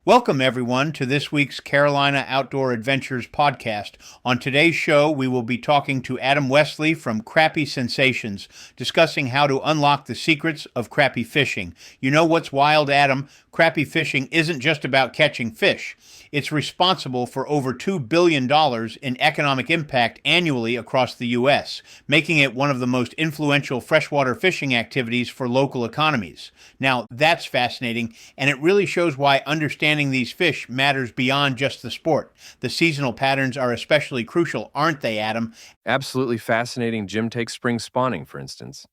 Welcome, everyone, to this week's Carolina Outdoor Adventures podcast. On today's show, we will be talking to Adam Westley from Crappie Sensations, discussing how to unlock the secrets of crappie fishing. You know what's wild, Adam? Crappie fishing isn't just about catching fish. It's responsible for over $2 billion in economic impact annually across the U.S., making it one of the most influential freshwater fishing activities for local economies. Now, that's fascinating, and it really shows why understanding these fish matters beyond just the sport. The seasonal patterns are especially crucial, aren't they, Adam? Absolutely fascinating. Jim, take spring spawning, for instance.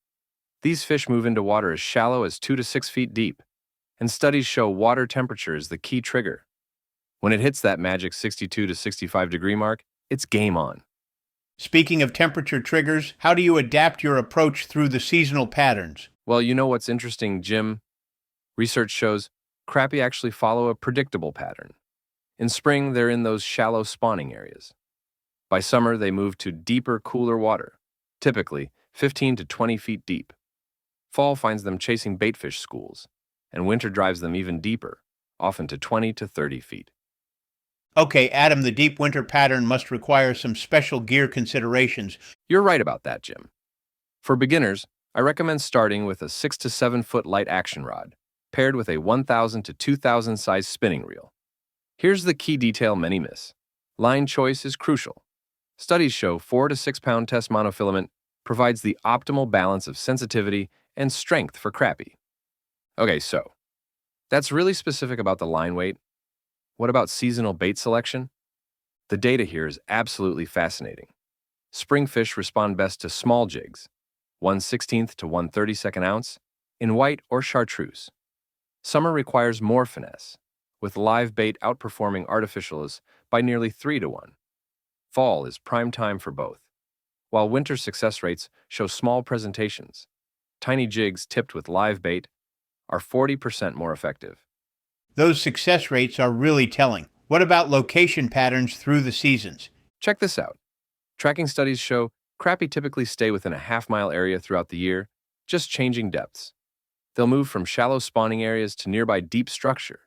These fish move into water as shallow as 2 to 6 feet deep, and studies show water temperature is the key trigger. When it hits that magic 62 to 65 degree mark, it's game on. Speaking of temperature triggers, how do you adapt your approach through the seasonal patterns? Well, you know what's interesting, Jim? Research shows crappie actually follow a predictable pattern. In spring, they're in those shallow spawning areas. By summer, they move to deeper, cooler water, typically 15 to 20 feet deep. Fall finds them chasing baitfish schools, and winter drives them even deeper, often to 20 to 30 feet. Okay, Adam, the deep winter pattern must require some special gear considerations. You're right about that, Jim. For beginners, I recommend starting with a 6 to 7 foot light action rod, paired with a 1,000 to 2,000 size spinning reel. Here's the key detail many miss. Line choice is crucial. Studies show 4 to 6 pound test monofilament provides the optimal balance of sensitivity and strength for crappie. Okay, so that's really specific about the line weight. What about seasonal bait selection? The data here is absolutely fascinating. Spring fish respond best to small jigs, 1/16 to 1/32 ounce, in white or chartreuse. Summer requires more finesse, with live bait outperforming artificials by nearly 3 to 1. Fall is prime time for both, while winter success rates show small presentations. Tiny jigs tipped with live bait are 40% more effective. Those success rates are really telling. What about location patterns through the seasons? Check this out. Tracking studies show crappie typically stay within a half-mile area throughout the year, just changing depths. They'll move from shallow spawning areas to nearby deep structure,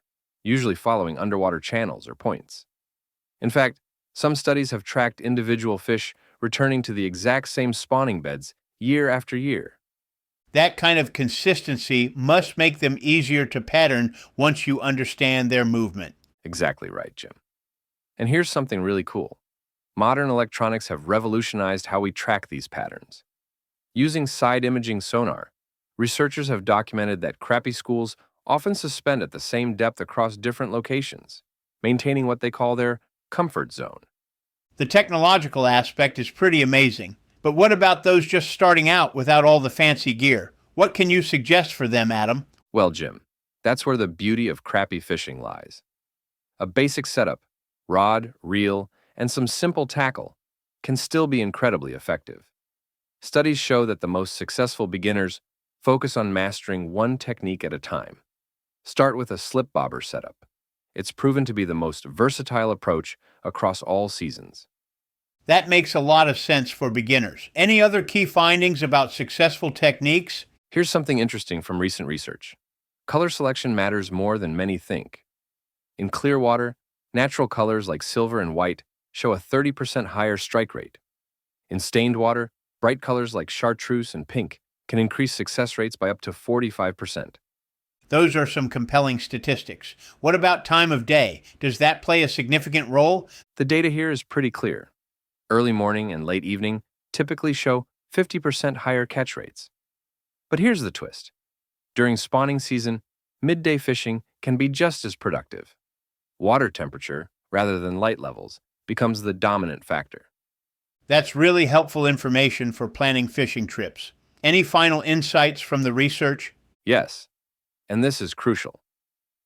usually following underwater channels or points. In fact, some studies have tracked individual fish returning to the exact same spawning beds year after year. That kind of consistency must make them easier to pattern once you understand their movement. Exactly right, Jim. And here's something really cool. Modern electronics have revolutionized how we track these patterns. Using side imaging sonar, researchers have documented that crappie schools often suspend at the same depth across different locations, maintaining what they call their comfort zone. The technological aspect is pretty amazing. But what about those just starting out without all the fancy gear? What can you suggest for them, Adam? Well, Jim, that's where the beauty of crappie fishing lies. A basic setup, rod, reel, and some simple tackle can still be incredibly effective. Studies show that the most successful beginners focus on mastering one technique at a time. Start with a slip bobber setup. It's proven to be the most versatile approach across all seasons. That makes a lot of sense for beginners. Any other key findings about successful techniques? Here's something interesting from recent research. Color selection matters more than many think. In clear water, natural colors like silver and white show a 30% higher strike rate. In stained water, bright colors like chartreuse and pink can increase success rates by up to 45%. Those are some compelling statistics. What about time of day? Does that play a significant role? The data here is pretty clear. Early morning and late evening typically show 50% higher catch rates. But here's the twist. During spawning season, midday fishing can be just as productive. Water temperature, rather than light levels, becomes the dominant factor. That's really helpful information for planning fishing trips. Any final insights from the research? Yes, and this is crucial.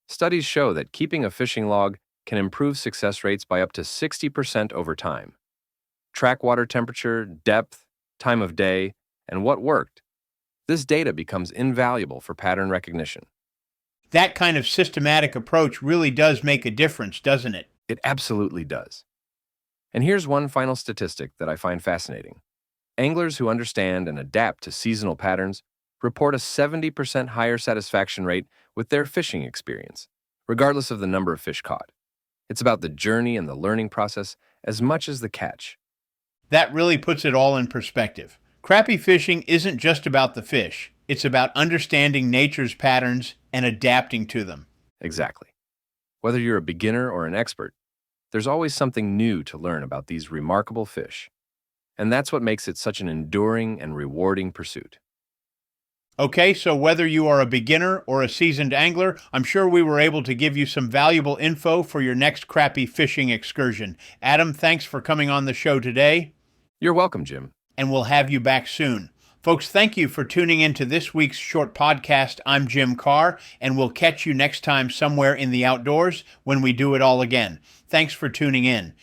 Studies show that keeping a fishing log can improve success rates by up to 60% over time. Track water temperature, depth, time of day, and what worked. This data becomes invaluable for pattern recognition. That kind of systematic approach really does make a difference, doesn't it? It absolutely does. And here's one final statistic that I find fascinating. Anglers who understand and adapt to seasonal patterns report a 70% higher satisfaction rate with their fishing experience regardless of the number of fish caught. It's about the journey and the learning process as much as the catch. That really puts it all in perspective. Crappie fishing isn't just about the fish. It's about understanding nature's patterns and adapting to them. Exactly. Whether you're a beginner or an expert, there's always something new to learn about these remarkable fish. And that's what makes it such an enduring and rewarding pursuit. Okay, so whether you are a beginner or a seasoned angler, I'm sure we were able to give you some valuable info for your next crappie fishing excursion. Adam, thanks for coming on the show today. You're welcome, Jim. And we'll have you back soon. Folks, thank you for tuning in to this week's short podcast. I'm Jim Carr, and we'll catch you next time somewhere in the outdoors when we do it all again. Thanks for tuning in.